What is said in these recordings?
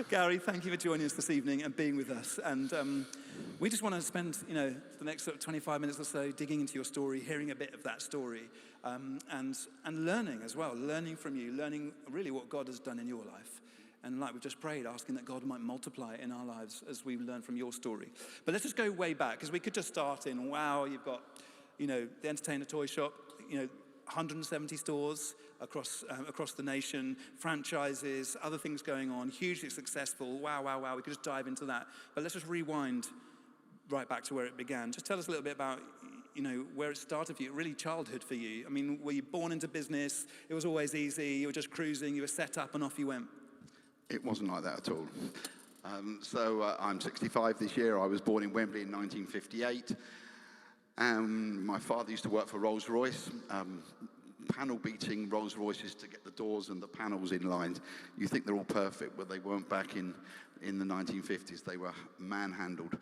Gary, thank you for joining us this evening and being with us. And we just want to spend, the next sort of 25 minutes or so digging into your story, hearing a bit of that story, and learning as well, learning from you, learning really what God has done in your life. And like we've just prayed, asking that God might multiply it in our lives as we learn from your story. But let's just go way back, because we could just start in, wow, you've got, the Entertainer Toy Shop, 170 stores across the nation, franchises, other things going on, hugely successful. Wow. We could just dive into that. But let's just rewind right back to where it began. Just tell us a little bit about, where it started for you, really childhood for you. I mean, were you born into business? It was always easy. You were just cruising. You were set up and off you went. It wasn't like that at all. I'm 65 this year. I was born in Wembley in 1958. My father used to work for Rolls-Royce, panel beating Rolls-Royces to get the doors and the panels in line. You think they're all perfect, but they weren't back in the 1950s. They were manhandled.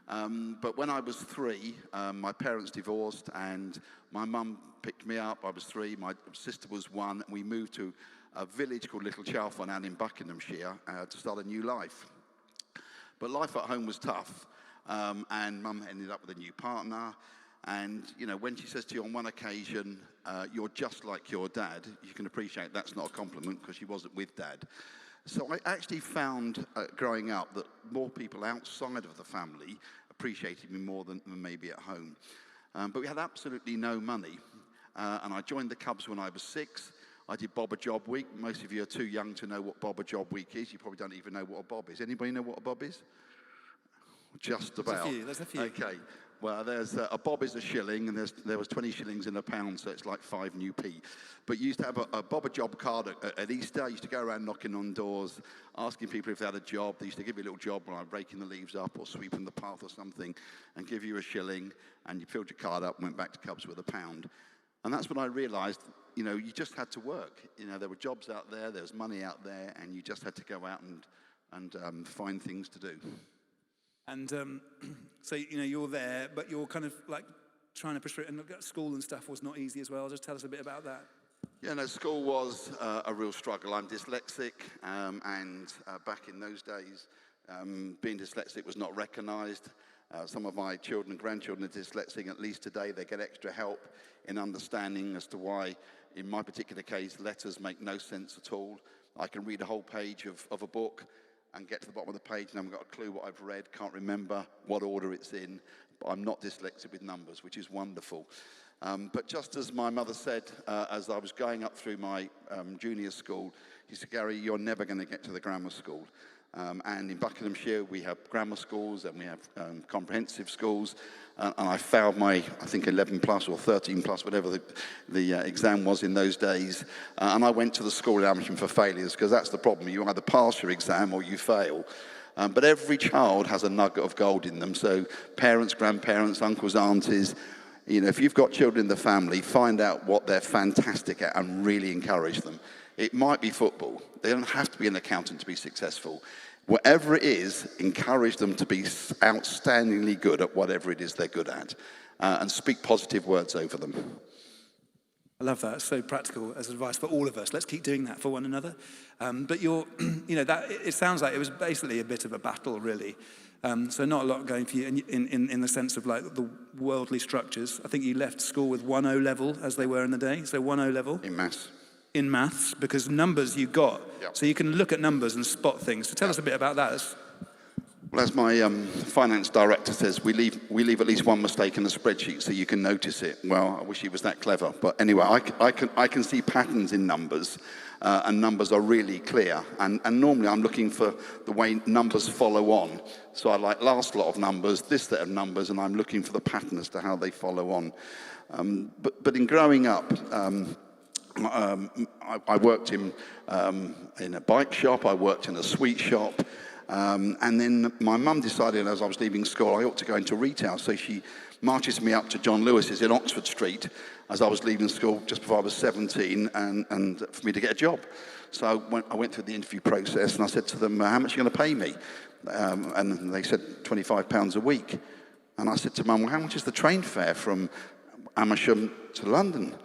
But when I was 3, my parents divorced, and my mum picked me up. I was 3, my sister was 1, and we moved to a village called Little Chalfont out in Buckinghamshire to start a new life. But life at home was tough, and Mum ended up with a new partner. And, when she says to you on one occasion, you're just like your dad, you can appreciate that's not a compliment because she wasn't with Dad. So I actually found, growing up, that more people outside of the family appreciated me more than maybe at home. But we had absolutely no money. And I joined the Cubs when I was 6. I did Bob a Job Week. Most of you are too young to know what Bob a Job Week is. You probably don't even know what a bob is. Anybody know what a bob is? Just about. There's a few. Okay. Well, there's a bob is a shilling, and there was 20 shillings in a pound, so it's like 5 new p. But you used to have a Bob a Job card at Easter. I used to go around knocking on doors, asking people if they had a job. They used to give you a little job while I'm raking the leaves up or sweeping the path or something, and give you a shilling, and you filled your card up and went back to Cubs with a pound. And that's when I realised, you just had to work. There were jobs out there was money out there, and you just had to go out and find things to do. And so, you're there, but you're kind of like trying to pursue it. And school and stuff was not easy as well. Just tell us a bit about that. Yeah, no, school was a real struggle. I'm dyslexic, and back in those days, being dyslexic was not recognised. Some of my children and grandchildren are dyslexic. At least today, they get extra help in understanding as to why, in my particular case, letters make no sense at all. I can read a whole page of a book and get to the bottom of the page and I haven't got a clue what I've read, can't remember what order it's in, but I'm not dyslexic with numbers, which is wonderful. But just as my mother said, as I was going up through my junior school, she said, Gary, you're never going to get to the grammar school. And in Buckinghamshire, we have grammar schools and we have comprehensive schools. And I failed my, I think, 11 plus or 13 plus, whatever the exam was in those days. And I went to the school in Hammersmith for failures, because that's the problem. You either pass your exam or you fail. But every child has a nugget of gold in them. So parents, grandparents, uncles, aunties, if you've got children in the family, find out what they're fantastic at and really encourage them. It might be football. They don't have to be an accountant to be successful. Whatever it is, encourage them to be outstandingly good at whatever it is they're good at, and speak positive words over them. I love that. It's so practical as advice for all of us. Let's keep doing that for one another. But it sounds like it was basically a bit of a battle, really. So not a lot going for you in the sense of like the worldly structures. I think you left school with 1 level, as they were in the day. So 1 level. In maths. In maths, because numbers you got. Yep. So you can look at numbers and spot things. So tell us a bit about that. Well, as my finance director says, we leave at least one mistake in the spreadsheet so you can notice it. Well, I wish he was that clever. But anyway, I can see patterns in numbers, and numbers are really clear. And normally I'm looking for the way numbers follow on. So I like last lot of numbers, this set of numbers, and I'm looking for the pattern as to how they follow on. But in growing up, I worked in a bike shop, I worked in a sweet shop, and then my mum decided as I was leaving school I ought to go into retail, so she marches me up to John Lewis's in Oxford Street as I was leaving school just before I was 17, and for me to get a job. So I went through the interview process and I said to them, how much are you going to pay me? And they said £25 a week. And I said to Mum, well, how much is the train fare from Amersham to London?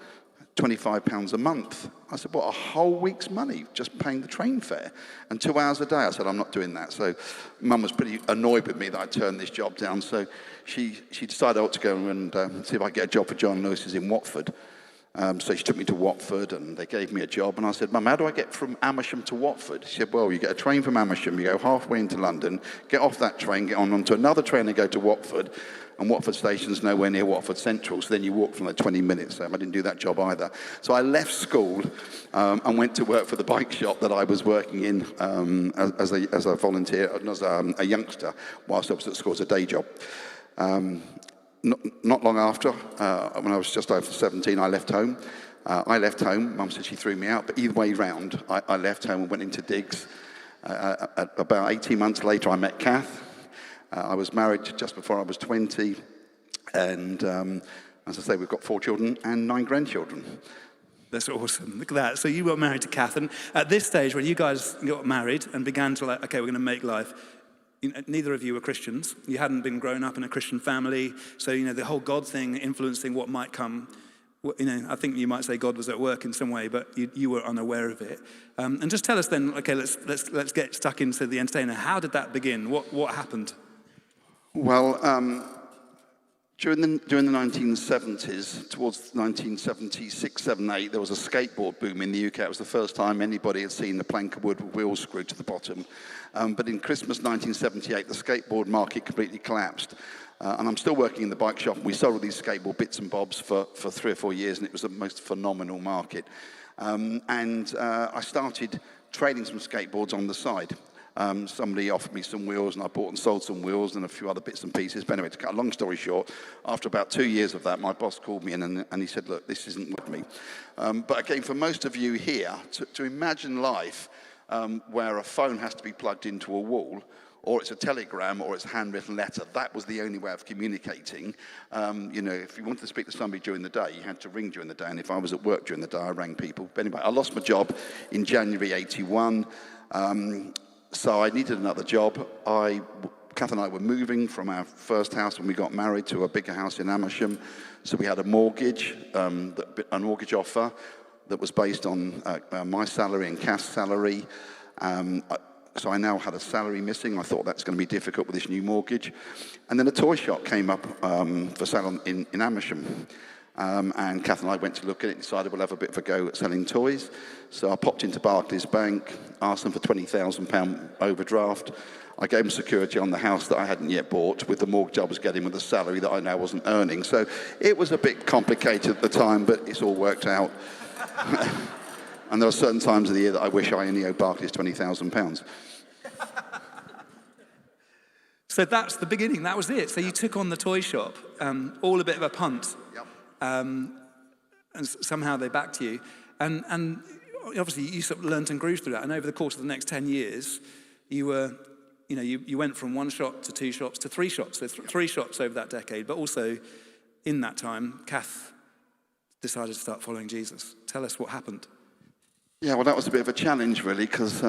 £25 a month. I said, what, a whole week's money just paying the train fare? And 2 hours a day? I said, I'm not doing that. So Mum was pretty annoyed with me that I turned this job down. So she decided I ought to go and see if I could get a job for John Lewis's in Watford. So she took me to Watford and they gave me a job. And I said, Mum, how do I get from Amersham to Watford? She said, well, you get a train from Amersham, you go halfway into London, get off that train, get onto another train and go to Watford. And Watford Station's nowhere near Watford Central, so then you walk from there 20 minutes. I didn't do that job either. So I left school and went to work for the bike shop that I was working in as a volunteer, as a youngster, whilst I was at school as a day job. Not long after, when I was just over 17, I left home. Mum said she threw me out, but either way round, I left home and went into digs. About 18 months later, I met Kath. I was married just before I was 20, and as I say, we've got 4 children and 9 grandchildren. That's awesome. Look at that. So you got married to Kath, and at this stage when you guys got married and began to okay, we're going to make life, neither of you were Christians. You hadn't been grown up in a Christian family, so the whole God thing influencing what might come. I think you might say God was at work in some way, but you were unaware of it. And just tell us then. Okay, let's get stuck into the entertainer. How did that begin? What happened? Well, during the 1970s, towards 1976, 7, 8, there was a skateboard boom in the UK. It was the first time anybody had seen a plank of wood with wheels screwed to the bottom. But in Christmas 1978, the skateboard market completely collapsed. And I'm still working in the bike shop. We sold all these skateboard bits and bobs for 3 or 4 years, and it was the most phenomenal market. I started trading some skateboards on the side. Somebody offered me some wheels, and I bought and sold some wheels and a few other bits and pieces. But anyway, to cut a long story short, after about 2 years of that, my boss called me in and he said, look, this isn't with me. But again, for most of you here, to imagine life where a phone has to be plugged into a wall, or it's a telegram, or it's a handwritten letter, that was the only way of communicating. If you wanted to speak to somebody during the day, you had to ring during the day. And if I was at work during the day, I rang people. But anyway, I lost my job in January 81. So I needed another job. Kath and I were moving from our first house when we got married to a bigger house in Amersham. So we had a mortgage, a mortgage offer that was based on my salary and Kath's salary. So I now had a salary missing. I thought that's going to be difficult with this new mortgage. And then a toy shop came up for sale in Amersham. And Kath and I went to look at it and decided we'll have a bit of a go at selling toys. So I popped into Barclays Bank, asked them for £20,000 overdraft. I gave them security on the house that I hadn't yet bought with the mortgage I was getting with the salary that I now wasn't earning. So it was a bit complicated at the time, but it's all worked out. And there are certain times of the year that I wish I only owed Barclays £20,000. So that's the beginning. That was it. So you took on the toy shop, all a bit of a punt. Yep. And somehow they backed you. And obviously you sort of learned and grew through that. And over the course of the next 10 years, you were, you went from 1 shop to 2 shops to 3 shops. So 3 shops over that decade. But also in that time, Kath decided to start following Jesus. Tell us what happened. Yeah, well, that was a bit of a challenge, really, because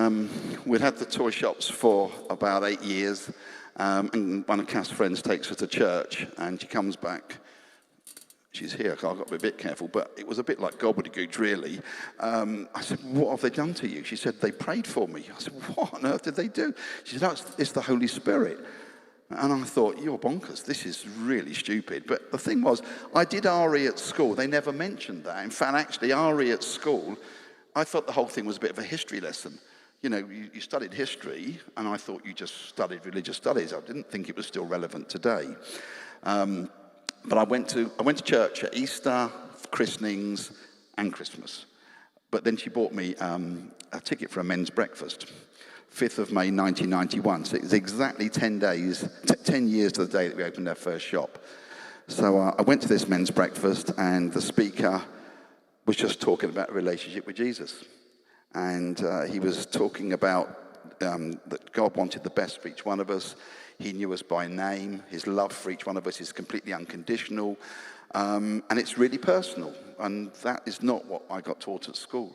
we'd had the toy shops for about 8 years. And one of Kath's friends takes her to church, and she comes back. She's here, I've got to be a bit careful, but it was a bit like gobbledygook, really. I said, what have they done to you? She said, they prayed for me. I said, what on earth did they do? She said, no, it's the Holy Spirit. And I thought, you're bonkers, this is really stupid. But the thing was, I did RE at school. They never mentioned that. In fact, actually, RE at school, I thought the whole thing was a bit of a history lesson. You studied history, and I thought you just studied religious studies. I didn't think it was still relevant today. But I went to church at Easter, christenings, and Christmas. But then she bought me a ticket for a men's breakfast, 5th of May 1991. So it was exactly 10 years to the day that we opened our first shop. So I went to this men's breakfast, and the speaker was just talking about a relationship with Jesus. And he was talking about that God wanted the best for each one of us. He knew us by name. His love for each one of us is completely unconditional. And it's really personal. And that is not what I got taught at school.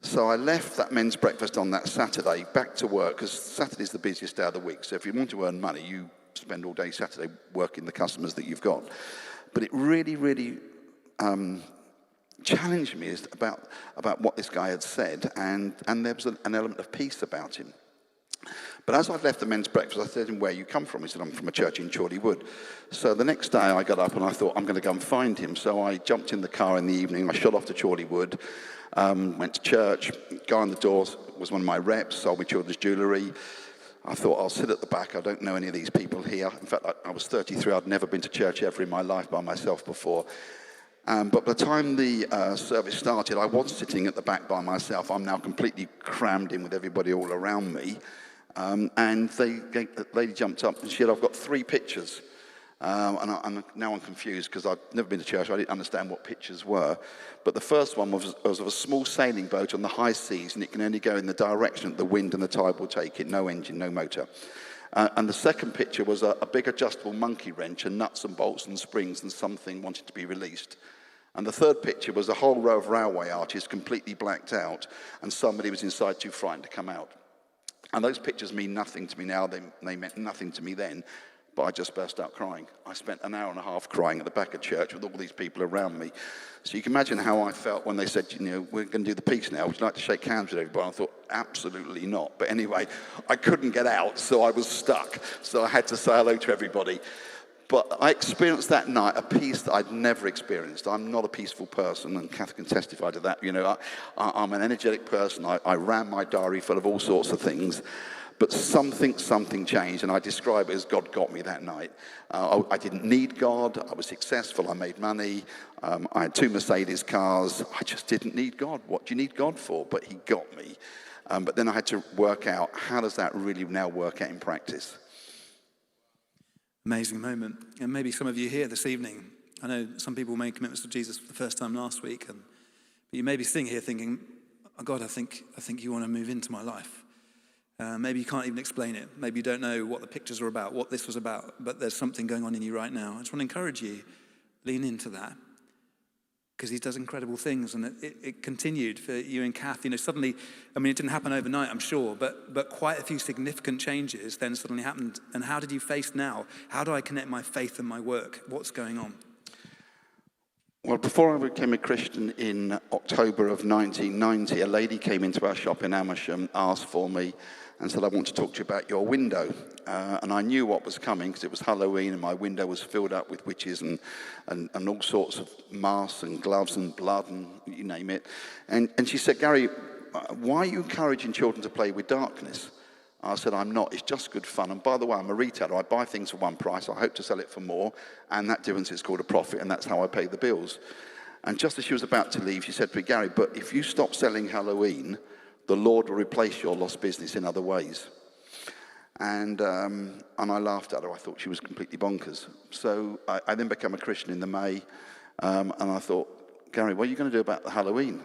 So I left that men's breakfast on that Saturday back to work, because Saturday's the busiest day of the week. So if you want to earn money, you spend all day Saturday working the customers that you've got. But it really, really challenged me about what this guy had said, and there was an element of peace about him. But as I'd left the men's breakfast, I said to him, "Where you come from?" He said, "I'm from a church in Chorley Wood." So the next day I got up and I thought, I'm going to go and find him. So I jumped in the car in the evening, I shot off to Chorley Wood, went to church. Guy on the door was one of my reps, sold me children's jewellery. I thought, I'll sit at the back. I don't know any of these people here. In fact, I was 33. I'd never been to church ever in my life by myself before. But by the time the service started, I was sitting at the back by myself. I'm now completely crammed in with everybody all around me. And the lady jumped up and she said, "I've got 3 pictures." And now I'm confused because I've never been to church. I didn't understand what pictures were. But the first one was of a small sailing boat on the high seas, and it can only go in the direction that the wind and the tide will take it. No engine, no motor. And the second picture was a big adjustable monkey wrench and nuts and bolts and springs and something wanted to be released. And the third picture was a whole row of railway arches completely blacked out, and somebody was inside too frightened to come out. And those pictures mean nothing to me now. They meant nothing to me then. But I just burst out crying. I spent an hour and a half crying at the back of church with all these people around me. So you can imagine how I felt when they said, "We're going to do the peace now. Would you like to shake hands with everybody?" I thought, absolutely not. But anyway, I couldn't get out, so I was stuck. So I had to say hello to everybody. But I experienced that night a peace that I'd never experienced. I'm not a peaceful person, and Kath can testify to that. I'm an energetic person. I ran my diary full of all sorts of things. But something changed, and I describe it as God got me that night. I didn't need God. I was successful. I made money. I had 2 Mercedes cars. I just didn't need God. What do you need God for? But he got me. But then I had to work out, how does that really now work out in practice? Amazing moment. And maybe some of you here this evening, I know some people made commitments to Jesus for the first time last week, but you may be sitting here thinking, "Oh God, I think you want to move into my life." Maybe you can't even explain it. Maybe you don't know what the pictures are about, what this was about, but there's something going on in you right now. I just want to encourage you, lean into that, because he does incredible things, and it continued for you and Kath. Suddenly, it didn't happen overnight, I'm sure, but quite a few significant changes then suddenly happened. And how did you face now? How do I connect my faith and my work? What's going on? Well, before I became a Christian in October of 1990, a lady came into our shop in Hammersmith, asked for me, and said, "I want to talk to you about your window." And I knew what was coming because it was Halloween and my window was filled up with witches and all sorts of masks and gloves and blood and you name it. And she said, "Gary, why are you encouraging children to play with darkness?" I said, "I'm not. It's just good fun. And by the way, I'm a retailer. I buy things for one price. I hope to sell it for more. And that difference is called a profit, and that's how I pay the bills." And just as she was about to leave, she said to me, "Gary, but if you stop selling Halloween, the Lord will replace your lost business in other ways." And I laughed at her. I thought she was completely bonkers. So I then became a Christian in the May, and I thought, "Gary, what are you going to do about the Halloween?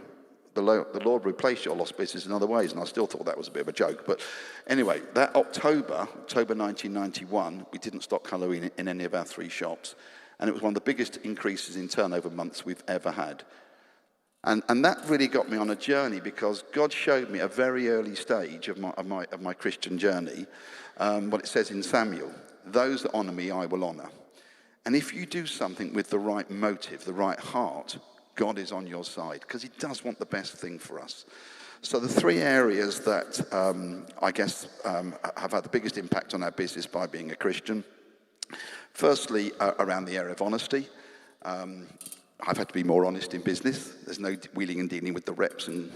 The Lord replaced your lost business in other ways." And I still thought that was a bit of a joke. But anyway, that October 1991, we didn't stock Halloween in any of our 3 shops. And it was one of the biggest increases in turnover months we've ever had. And that really got me on a journey, because God showed me a very early stage of my Christian journey, what it says in Samuel: "Those that honor me, I will honor." And if you do something with the right motive, the right heart, God is on your side, because he does want the best thing for us. So the 3 areas that have had the biggest impact on our business by being a Christian. Firstly, around the area of honesty. I've had to be more honest in business. There's no wheeling and dealing with the reps and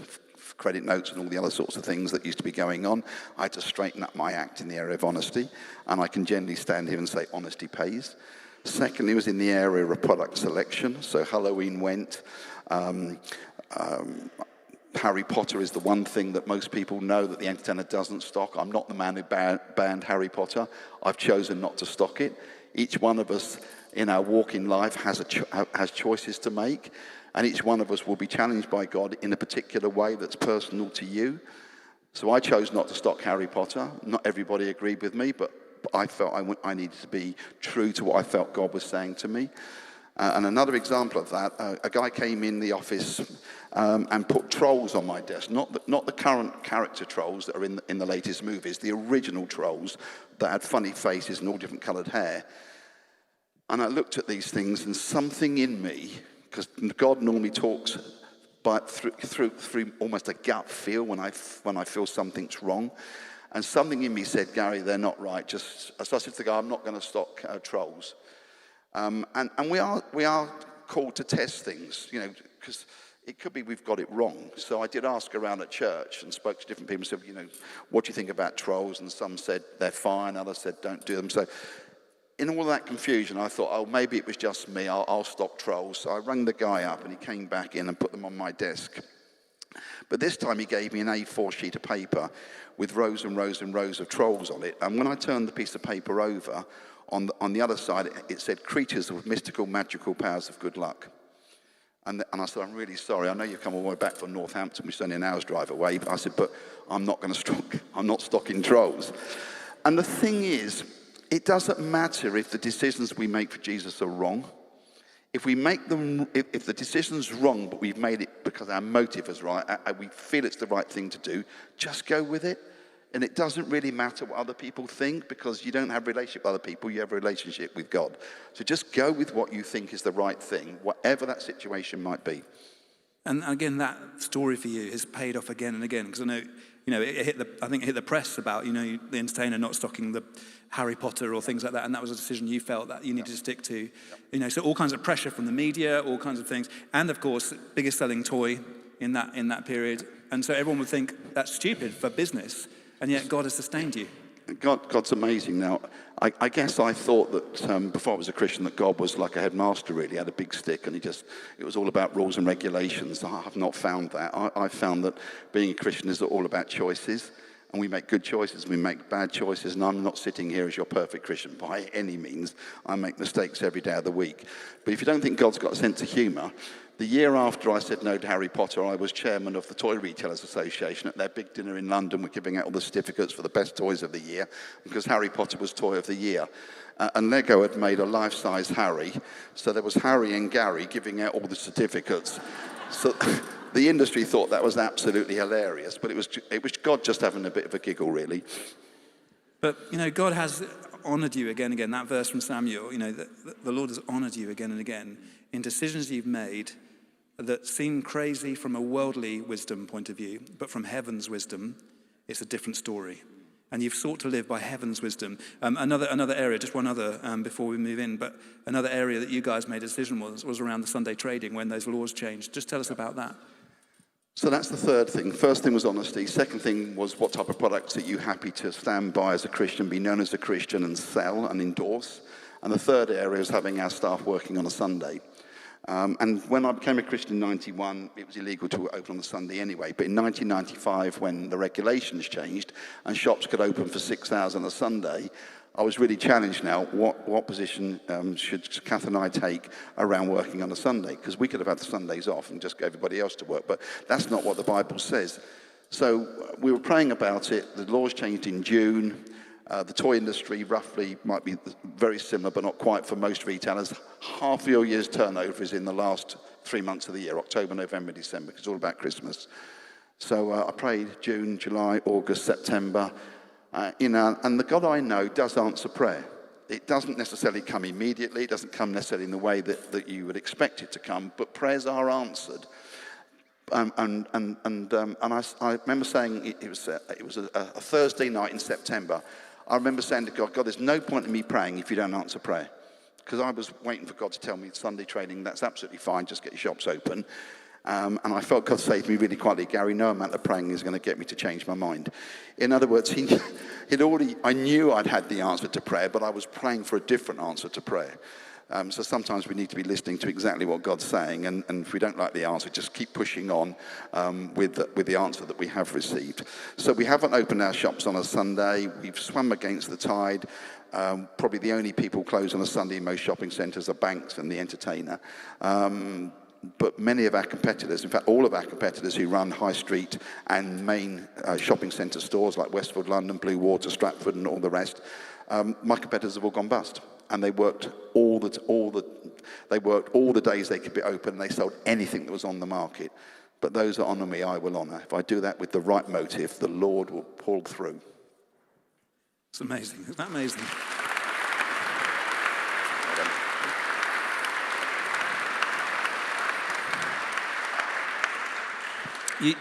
credit notes and all the other sorts of things that used to be going on. I had to straighten up my act in the area of honesty, and I can generally stand here and say honesty pays. Secondly, was in the area of product selection. So Halloween went. Harry Potter is the one thing that most people know that the entertainer doesn't stock. I'm not the man who banned Harry Potter. I've chosen not to stock it. Each one of us in our walk in life has choices to make, and each one of us will be challenged by God in a particular way that's personal to you. So I chose not to stock Harry Potter. Not everybody agreed with me, but I felt I needed to be true to what I felt God was saying to me. And another example of that, a guy came in the office and put trolls on my desk. Not the current character trolls that are in the latest movies, the original trolls that had funny faces and all different coloured hair. And I looked at these things, and something in me because God normally talks through almost a gut feel when I feel something's wrong. And something in me said, Gary, they're not right. So I said to God, I'm not going to stock trolls. And we are called to test things, because it could be we've got it wrong. So I did ask around at church and spoke to different people and said, what do you think about trolls? And some said they're fine, others said don't do them. So in all that confusion, I thought, oh, maybe it was just me. I'll stock trolls. So I rang the guy up and he came back in and put them on my desk. But this time he gave me an A4 sheet of paper with rows and rows and rows of trolls on it. And when I turned the piece of paper over, on the other side, it said, creatures with mystical, magical powers of good luck. And I said, I'm really sorry. I know you've come all the way back from Northampton, which is only an hour's drive away. But I said, but I'm not stocking trolls. And the thing is, it doesn't matter if the decisions we make for Jesus are wrong. If the decision's wrong, but we've made it because our motive is right, we feel it's the right thing to do, just go with it. And it doesn't really matter what other people think, because you don't have a relationship with other people, you have a relationship with God. So just go with what you think is the right thing, whatever that situation might be. And again, that story for you has paid off again and again, because I know, I think it hit the press about, the Entertainer not stocking the Harry Potter or things like that, and that was a decision you felt that you needed to stick to. So all kinds of pressure from the media, all kinds of things, and of course, biggest selling toy in that period. And so everyone would think that's stupid for business, and yet God has sustained you. God's amazing. Now, I guess I thought that before I was a Christian that God was like a headmaster, really, had a big stick, and it was all about rules and regulations. I have not found that. I found that being a Christian is all about choices, and we make good choices, we make bad choices, and I'm not sitting here as your perfect Christian by any means. I make mistakes every day of the week. But if you don't think God's got a sense of humour, the year after I said no to Harry Potter, I was chairman of the Toy Retailers Association. At their big dinner in London, we're giving out all the certificates for the best toys of the year, because Harry Potter was Toy of the Year. And Lego had made a life-size Harry, so there was Harry and Gary giving out all the certificates. So the industry thought that was absolutely hilarious, but it was God just having a bit of a giggle, really. But, God has honoured you again and again. That verse from Samuel, the Lord has honoured you again and again in decisions you've made that seem crazy from a worldly wisdom point of view, but from heaven's wisdom, it's a different story. And you've sought to live by heaven's wisdom. Another area, just one other before we move in, but another area that you guys made a decision was around the Sunday trading when those laws changed. Just tell us about that. So that's the third thing. First thing was honesty. Second thing was what type of products are you happy to stand by as a Christian, be known as a Christian and sell and endorse. And the third area is having our staff working on a Sunday. And when I became a Christian in 91, it was illegal to open on a Sunday anyway. But in 1995, when the regulations changed and shops could open for 6 hours on a Sunday, I was really challenged now, what position should Kath and I take around working on a Sunday? Because we could have had the Sundays off and just go everybody else to work, but that's not what the Bible says. So we were praying about it. The laws changed in June. The toy industry roughly might be very similar, but not quite for most retailers. Half your year's turnover is in the last 3 months of the year, October, November, December, because it's all about Christmas. So I prayed June, July, August, September. And the God I know does answer prayer. It doesn't necessarily come immediately. It doesn't come necessarily in the way that you would expect it to come, but prayers are answered. And I remember saying it was a Thursday night in September. I remember saying to God, there's no point in me praying if you don't answer prayer. Because I was waiting for God to tell me Sunday trading, that's absolutely fine, just get your shops open. And I felt God say to me really quietly, Gary, no amount of praying is going to get me to change my mind. In other words, I knew I'd had the answer to prayer, but I was praying for a different answer to prayer. So sometimes we need to be listening to exactly what God's saying, and if we don't like the answer, just keep pushing on with the answer that we have received. So we haven't opened our shops on a Sunday. We've swum against the tide. Probably the only people closed on a Sunday in most shopping centres are banks and the Entertainer. But many of our competitors, in fact all of our competitors who run high street and main shopping centre stores like Westfield London, Blue Water, Stratford and all the rest, my competitors have all gone bust. And they worked all the days they could be open, and they sold anything that was on the market. But those that honour me, I will honour. If I do that with the right motive, the Lord will pull through. It's amazing. Isn't that amazing?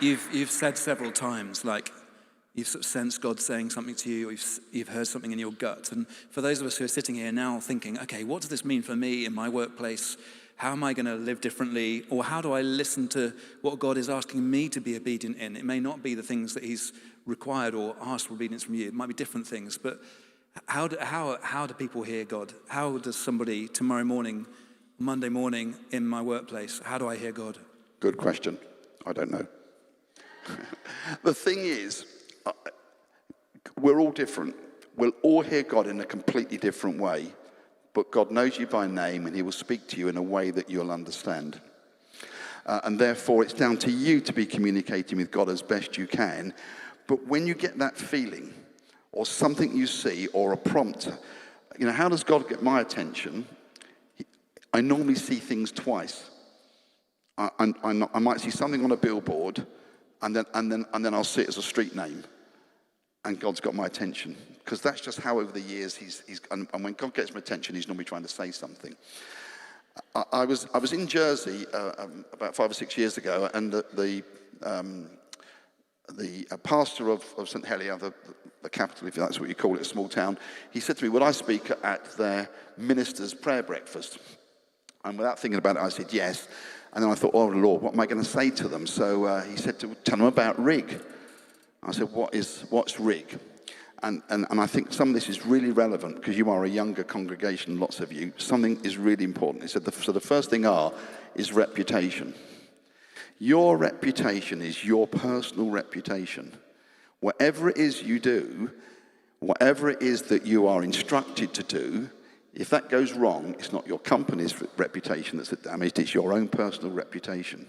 You've said several times, like, you've sort of sensed God saying something to you, or you've heard something in your gut. And for those of us who are sitting here now thinking, okay, what does this mean for me in my workplace? How am I going to live differently? Or how do I listen to what God is asking me to be obedient in? It may not be the things that he's required or asked for obedience from you. It might be different things. But how do people hear God? How does somebody tomorrow morning, Monday morning in my workplace, how do I hear God? Good question. I don't know. The thing is, we're all different. We'll all hear God in a completely different way, but God knows you by name and he will speak to you in a way that you'll understand. And therefore, it's down to you to be communicating with God as best you can. But when you get that feeling or something you see or a prompt, how does God get my attention? I normally see things twice. I might see something on a billboard, and then I'll see it as a street name, and God's got my attention, because that's just how over the years and when God gets my attention, he's normally trying to say something. I was in Jersey about 5 or 6 years ago, and the pastor of St. Helier, the capital, if that's what you call it, a small town, he said to me, would I speak at their minister's prayer breakfast? And without thinking about it, I said yes. And then I thought, oh, Lord, what am I going to say to them? So he said to tell them about rig. I said, what's rig? And I think some of this is really relevant because you are a younger congregation, lots of you. Something is really important. He said, so the first thing is reputation. Your reputation is your personal reputation. Whatever it is you do, whatever it is that you are instructed to do, if that goes wrong, it's not your company's reputation that's damaged, it's your own personal reputation.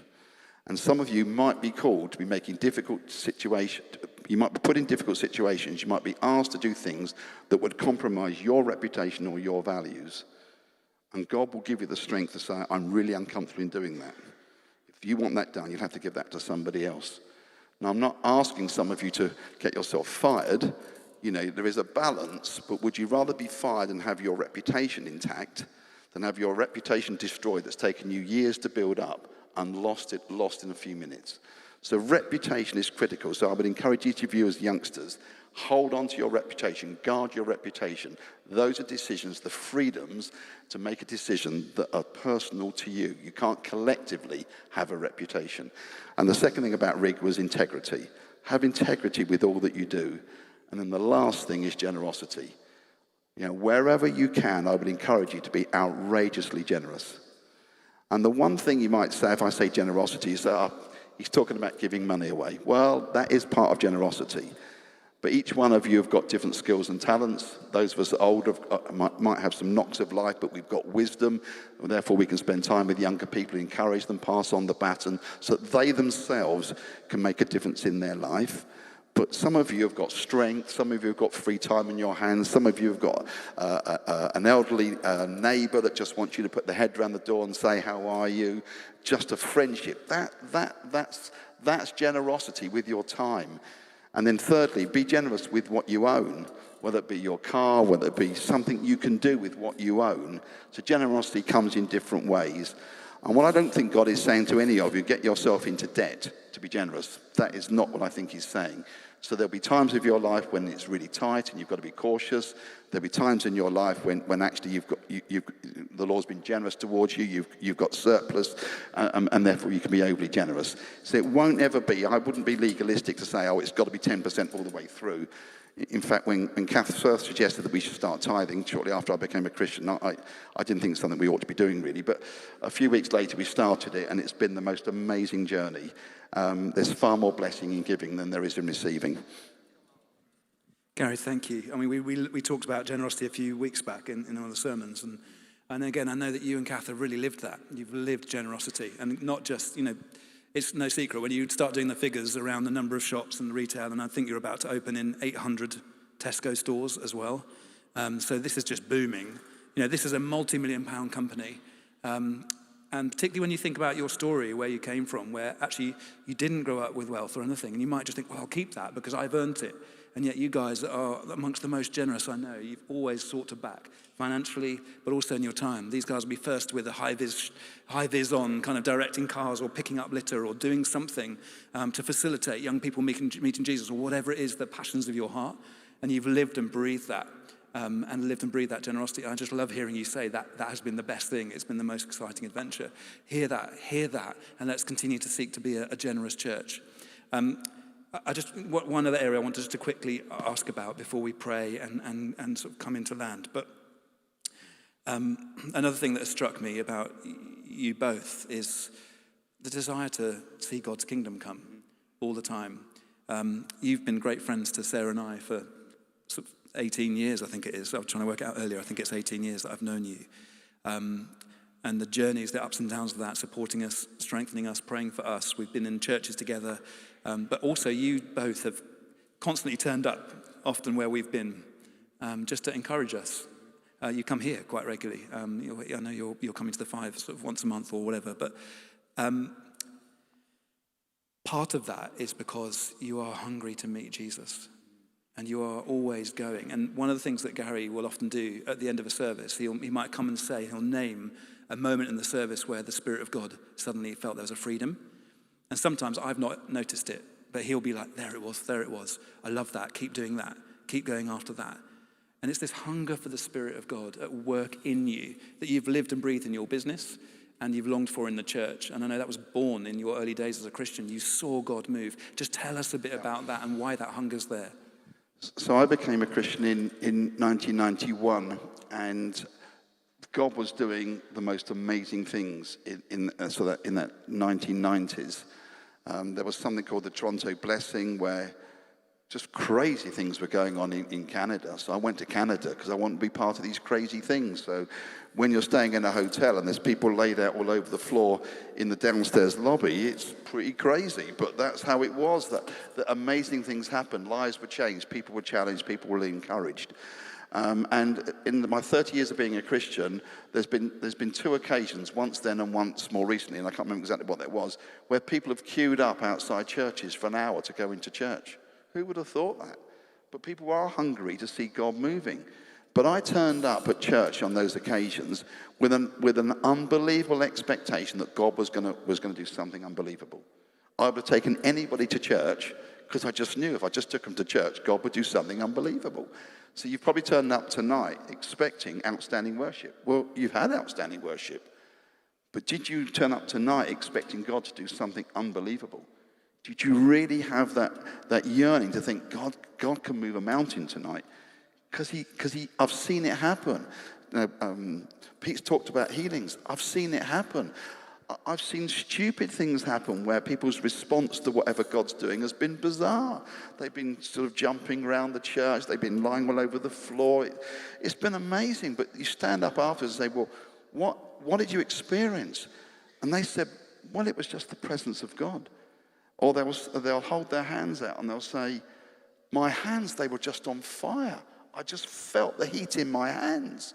And some of you might be called to be making difficult situations. You might be put in difficult situations. You might be asked to do things that would compromise your reputation or your values. And God will give you the strength to say, I'm really uncomfortable in doing that. If you want that done, you'll have to give that to somebody else. Now, I'm not asking some of you to get yourself fired. There is a balance, but would you rather be fired and have your reputation intact than have your reputation destroyed that's taken you years to build up and lost in a few minutes? So reputation is critical. So I would encourage each of you as youngsters, hold on to your reputation, guard your reputation. Those are decisions, the freedoms to make a decision that are personal to you. You can't collectively have a reputation. And the second thing about rig was integrity. Have integrity with all that you do. And then the last thing is generosity. Wherever you can, I would encourage you to be outrageously generous. And the one thing you might say, if I say generosity, is that he's talking about giving money away. Well, that is part of generosity. But each one of you have got different skills and talents. Those of us that are older might have some knocks of life, but we've got wisdom. And therefore, we can spend time with younger people, encourage them, pass on the baton, so that they themselves can make a difference in their life. But some of you have got strength, some of you have got free time in your hands, some of you have got an elderly neighbour that just wants you to put the head around the door and say, how are you? Just a friendship. That's generosity with your time. And then thirdly, be generous with what you own, whether it be your car, whether it be something you can do with what you own. So generosity comes in different ways. And what I don't think God is saying to any of you, get yourself into debt to be generous. That is not what I think he's saying. So there'll be times of your life when it's really tight and you've got to be cautious. There'll be times in your life when actually the Lord's been generous towards you, you've got surplus, and therefore you can be overly generous. So it won't ever be, I wouldn't be legalistic to say, it's got to be 10% all the way through. In fact, when Kath first suggested that we should start tithing shortly after I became a Christian, I didn't think it's something we ought to be doing really, but a few weeks later we started it, and it's been the most amazing journey. There's far more blessing in giving than there is in receiving. Gary, thank you. I mean, we talked about generosity a few weeks back in one of the sermons, and again, I know that you and Kath have really lived that. You've lived generosity, and not just, it's no secret when you start doing the figures around the number of shops and the retail, and I think you're about to open in 800 Tesco stores as well. So this is just booming. This is a multi-million-pound company. And particularly when you think about your story, where you came from, where actually you didn't grow up with wealth or anything, and you might just think, well, I'll keep that because I've earned it. And yet you guys are amongst the most generous I know. You've always sought to back financially, but also in your time. These guys will be first with a high-vis on, kind of directing cars or picking up litter or doing something to facilitate young people meeting Jesus, or whatever it is, the passions of your heart. And you've lived and breathed that, generosity. I just love hearing you say that has been the best thing. It's been the most exciting adventure. Hear that, and let's continue to seek to be a generous church. One other area I wanted to quickly ask about before we pray and sort of come into land. But another thing that has struck me about you both is the desire to see God's kingdom come all the time. You've been great friends to Sarah and I for sort of 18 years, I think it is. I was trying to work it out earlier. I think it's 18 years that I've known you. And the journeys, the ups and downs of that, supporting us, strengthening us, praying for us. We've been in churches together. But also you both have constantly turned up, often where we've been, just to encourage us. You come here quite regularly. I know you're coming to the 5 sort of once a month or whatever. But part of that is because you are hungry to meet Jesus. And you are always going. And one of the things that Gary will often do at the end of a service, he might come and he'll name a moment in the service where the Spirit of God suddenly felt there was a freedom. And sometimes I've not noticed it, but he'll be like, there it was. I love that. Keep doing that. Keep going after that. And it's this hunger for the Spirit of God at work in you that you've lived and breathed in your business and you've longed for in the church. And I know that was born in your early days as a Christian. You saw God move. Just tell us a bit about that and why that hunger's there. So I became a Christian in 1991, and God was doing the most amazing things in that 1990s. There was something called the Toronto Blessing, where just crazy things were going on in Canada. So I went to Canada because I wanted to be part of these crazy things. So when you're staying in a hotel and there's people laid out all over the floor in the downstairs lobby, it's pretty crazy. But that's how it was, that amazing things happened. Lives were changed, people were challenged, people were encouraged. And in my 30 years of being a Christian, there's been 2 occasions, once then and once more recently, and I can't remember exactly what that was, where people have queued up outside churches for an hour to go into church. Who would have thought that? But people are hungry to see God moving. But I turned up at church on those occasions with an unbelievable expectation that God was going to do something unbelievable. I would have taken anybody to church because I just knew if I just took them to church, God would do something unbelievable. So you've probably turned up tonight expecting outstanding worship. Well, you've had outstanding worship. But did you turn up tonight expecting God to do something unbelievable? Did you really have that yearning to think, God can move a mountain tonight? Because I've seen it happen. Pete's talked about healings. I've seen it happen. I've seen stupid things happen where people's response to whatever God's doing has been bizarre. They've been sort of jumping around the church. They've been lying all over the floor. It's been amazing. But you stand up afterwards and say, well, what did you experience? And they said, well, it was just the presence of God. Or they'll hold their hands out and they'll say, my hands, they were just on fire. I just felt the heat in my hands.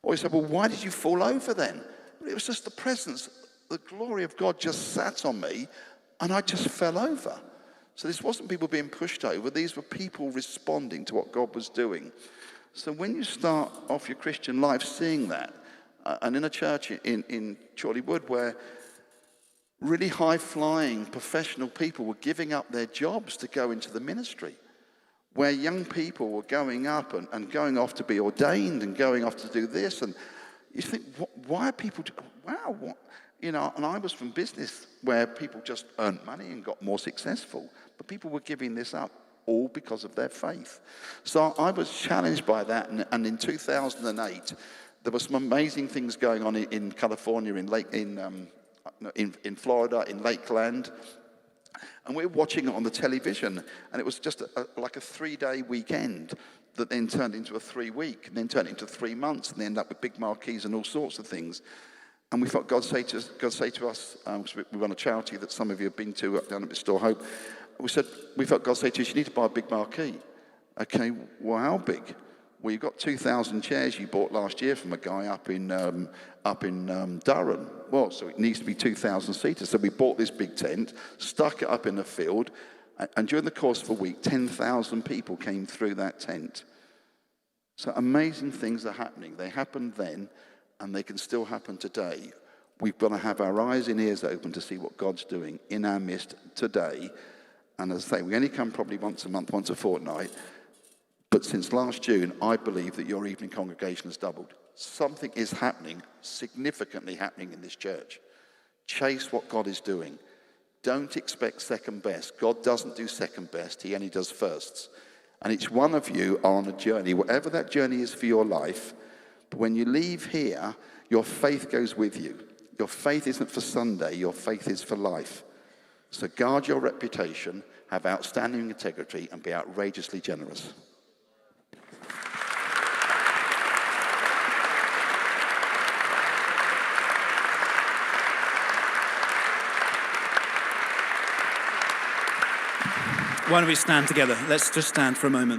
Or you say, well, why did you fall over then? It was just the presence, the glory of God just sat on me and I just fell over. So this wasn't people being pushed over. These were people responding to what God was doing. So when you start off your Christian life seeing that, and in a church in Chorley Wood where really high-flying professional people were giving up their jobs to go into the ministry, where young people were going up and going off to be ordained and going off to do this. And you think, why are people, wow, what? You know, and I was from business where people just earned money and got more successful. But people were giving this up all because of their faith. So I was challenged by that. And in 2008, there were some amazing things going on in California, in Florida, in Lakeland, and we were watching it on the television, and it was just like a 3-day weekend that then turned into a 3-week, and then turned into 3 months, and they ended up with big marquees and all sorts of things. And we felt God say to us, we run a charity that some of you have been to down at Restore Hope. We felt God say to us, you need to buy a big marquee. Okay, well, how big? Well, you've got 2,000 chairs you bought last year from a guy up in Durham. Well, so it needs to be 2,000 seaters. So we bought this big tent, stuck it up in the field, And during the course of a week, 10,000 people came through that tent. So amazing things are happening. They happened then, and they can still happen today. We've got to have our eyes and ears open to see what God's doing in our midst today. And as I say, we only come probably once a month, once a fortnight. But since last June, I believe that your evening congregation has doubled. Something is happening, significantly happening in this church. Chase what God is doing. Don't expect second best. God doesn't do second best. He only does firsts. And each one of you are on a journey, whatever that journey is for your life. But when you leave here, your faith goes with you. Your faith isn't for Sunday. Your faith is for life. So guard your reputation, have outstanding integrity, and be outrageously generous. Why don't we stand together? Let's just stand for a moment.